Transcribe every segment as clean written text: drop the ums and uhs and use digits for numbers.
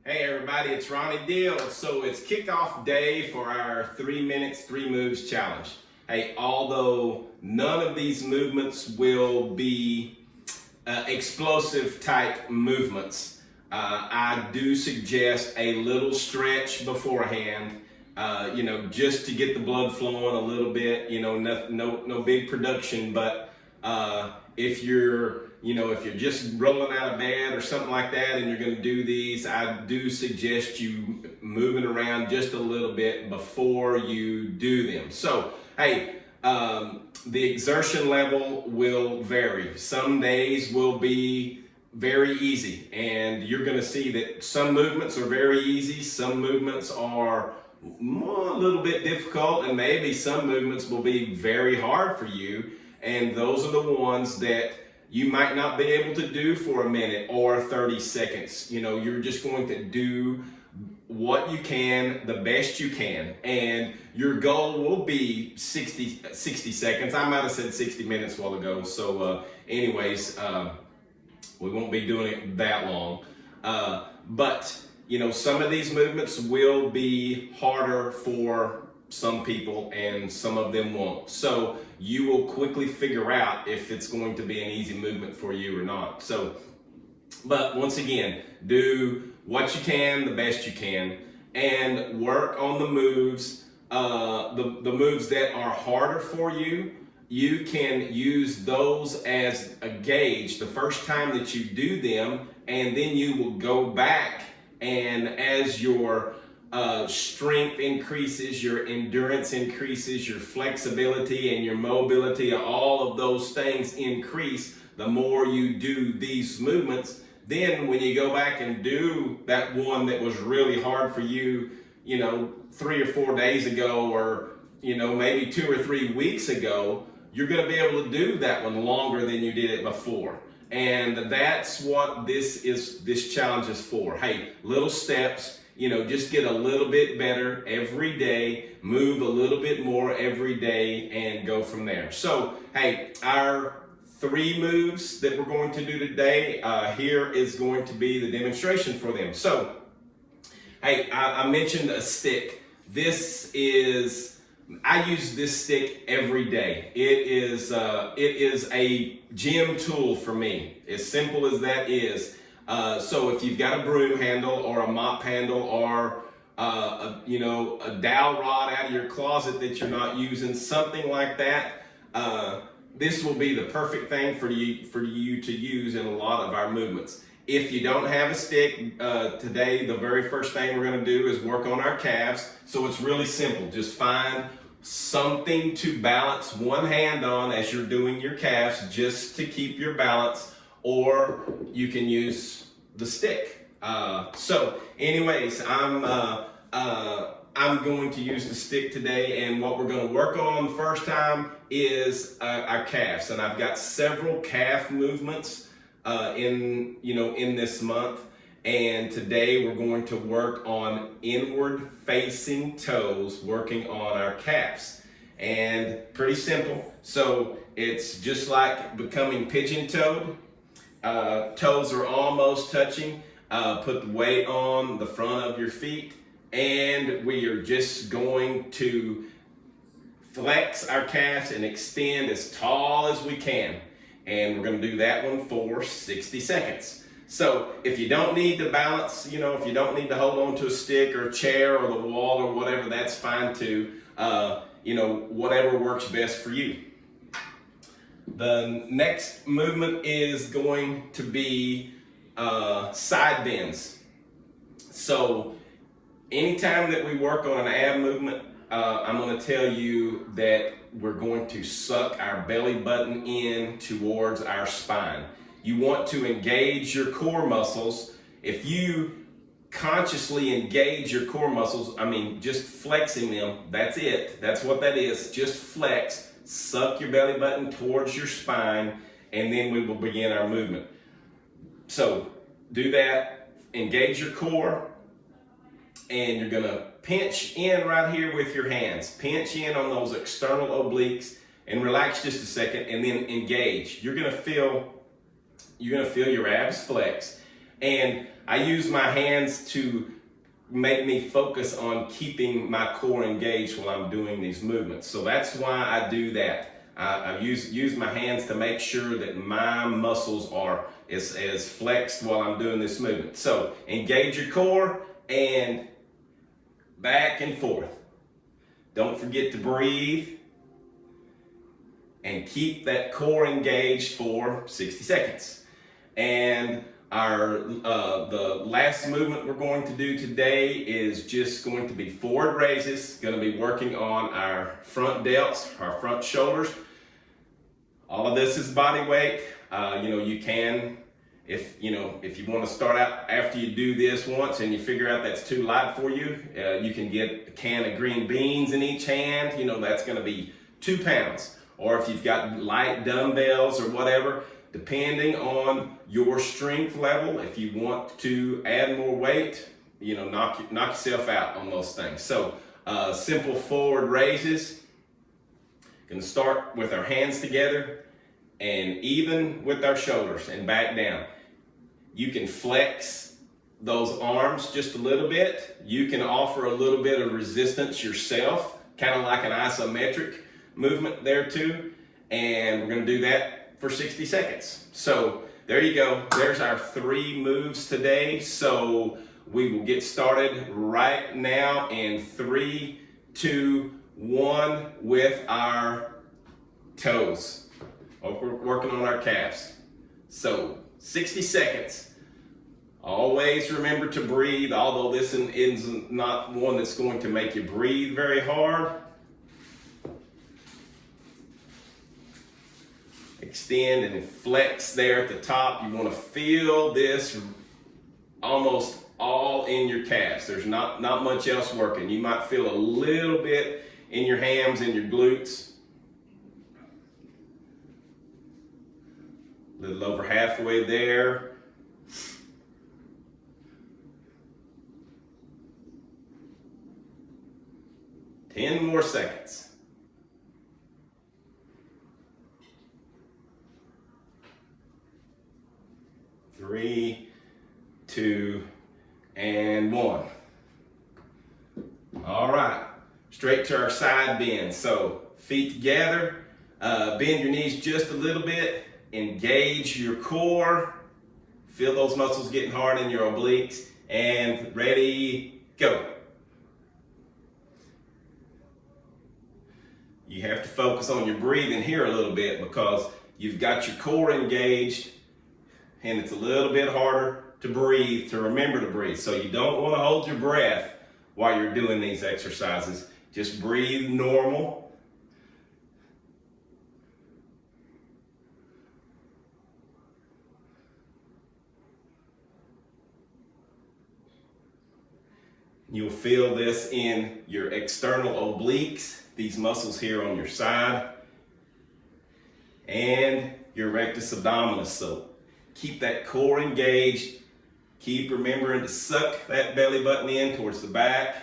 Hey everybody, it's Ronnie Deal. So it's kickoff day for our 3 minutes, 3 moves challenge. Hey, although none of these movements will be explosive type movements, I do suggest a little stretch beforehand, just to get the blood flowing a little bit, no big production, but if you're just rolling out of bed or something like that and you're going to do these, I do suggest you moving around just a little bit before you do them. So, hey, the exertion level will vary. Some days will be very easy, and you're going to see that some movements are very easy, some movements are a little bit difficult, and maybe some movements will be very hard for you. And those are the ones that you might not be able to do for a minute or 30 seconds. You're just going to do what you can, the best you can. And your goal will be 60 seconds. I might have said 60 minutes a while ago. So we won't be doing it that long. But some of these movements will be harder for some people and some of them won't. So you will quickly figure out if it's going to be an easy movement for you or not. But once again, do what you can, the best you can, and work on the moves. The moves that are harder for you, you can use those as a gauge the first time that you do them, and then you will go back, and as your strength increases, your endurance increases, your flexibility and your mobility, all of those things increase the more you do these movements. Then when you go back and do that one that was really hard for you, 3 or 4 days ago, or maybe 2 or 3 weeks ago, you're going to be able to do that one longer than you did it before. And that's what this challenge is for. Hey, little steps. Just get a little bit better every day, move a little bit more every day, and go from there. So, hey, our 3 moves that we're going to do today, here is going to be the demonstration for them. So, hey, I mentioned a stick. I use this stick every day. It is a gym tool for me, as simple as that is. So if you've got a broom handle or a mop handle or a dowel rod out of your closet that you're not using, something like that, this will be the perfect thing for you to use in a lot of our movements. If you don't have a stick, today the very first thing we're going to do is work on our calves. So it's really simple. Just find something to balance one hand on as you're doing your calves, just to keep your balance. Or you can use the stick. So anyways, I'm going to use the stick today, and what we're going to work on the first time is our calves. And I've got several calf movements in this month. And today we're going to work on inward facing toes, working on our calves. And pretty simple. So it's just like becoming pigeon-toed. Toes are almost touching. Put the weight on the front of your feet, and we are just going to flex our calves and extend as tall as we can. And we're going to do that one for 60 seconds. So if you don't need to balance, if you don't need to hold on to a stick or a chair or the wall or whatever, that's fine too. Whatever works best for you. The next movement is going to be side bends. So anytime that we work on an ab movement, I'm going to tell you that we're going to suck our belly button in towards our spine. You want to engage your core muscles. If you consciously engage your core muscles, just flexing them, that's it. That's what that is. Just flex. Suck your belly button towards your spine, and then we will begin our movement. So do that, engage your core, and you're going to pinch in right here with your hands. Pinch in on those external obliques and relax just a second, and then engage. You're going to feel your abs flex, And I use my hands to make me focus on keeping my core engaged while I'm doing these movements. So that's why I do that. I use my hands to make sure that my muscles are as flexed while I'm doing this movement. So engage your core and back and forth. Don't forget to breathe and keep that core engaged for 60 seconds. And the last movement we're going to do today is just going to be forward raises. Going to be working on our front delts, our front shoulders. All of this is body weight. You can, if you want to start out after you do this once and you figure out that's too light for you, you can get a can of green beans in each hand. That's going to be 2 pounds. Or if you've got light dumbbells or whatever, depending on your strength level, if you want to add more weight, knock yourself out on those things. So simple forward raises. Going to start with our hands together and even with our shoulders and back down. You can flex those arms just a little bit. You can offer a little bit of resistance yourself, kind of like an isometric movement there too. And we're going to do that for 60 seconds. So there you go. There's our 3 moves today. So we will get started right now in 3, 2, 1 with our toes. We're working on our calves. So 60 seconds. Always remember to breathe, although this is not one that's going to make you breathe very hard. Extend and flex there at the top. You want to feel this almost all in your calves. There's not much else working. You might feel a little bit in your hams and your glutes. A little over halfway there. Ten more seconds. 3, 2, and 1. All right, straight to our side bend. So feet together, bend your knees just a little bit, engage your core, feel those muscles getting hard in your obliques, and ready, go. You have to focus on your breathing here a little bit because you've got your core engaged and it's a little bit harder to breathe, to remember to breathe. So you don't want to hold your breath while you're doing these exercises. Just breathe normal. You'll feel this in your external obliques, these muscles here on your side, and your rectus abdominis. So keep that core engaged. Keep remembering to suck that belly button in towards the back.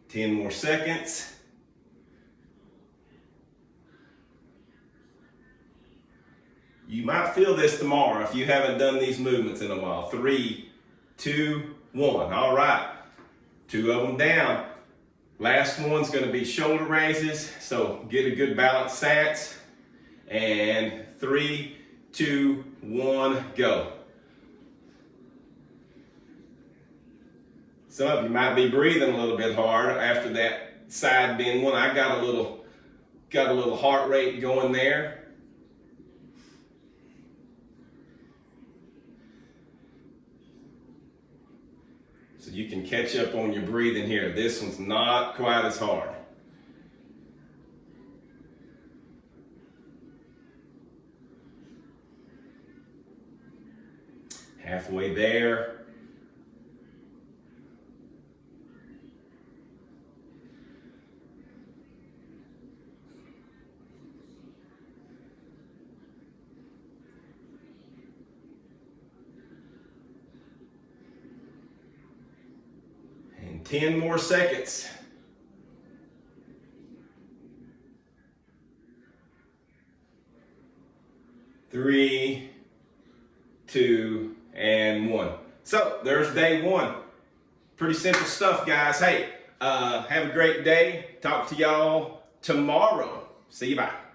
10 more seconds. You might feel this tomorrow if you haven't done these movements in a while. 3, 2, 1. All right. 2 of them down. Last one's going to be shoulder raises. So get a good balanced stance. And 3, 2, 1, go. Some of you might be breathing a little bit hard after that side bend one. I got a little heart rate going there. So you can catch up on your breathing here. This one's not quite as hard. Halfway there. And 10 more seconds. 3, 2, and 1. So there's day 1. Pretty simple stuff, guys. Hey, have a great day. Talk to y'all tomorrow. See you. Bye.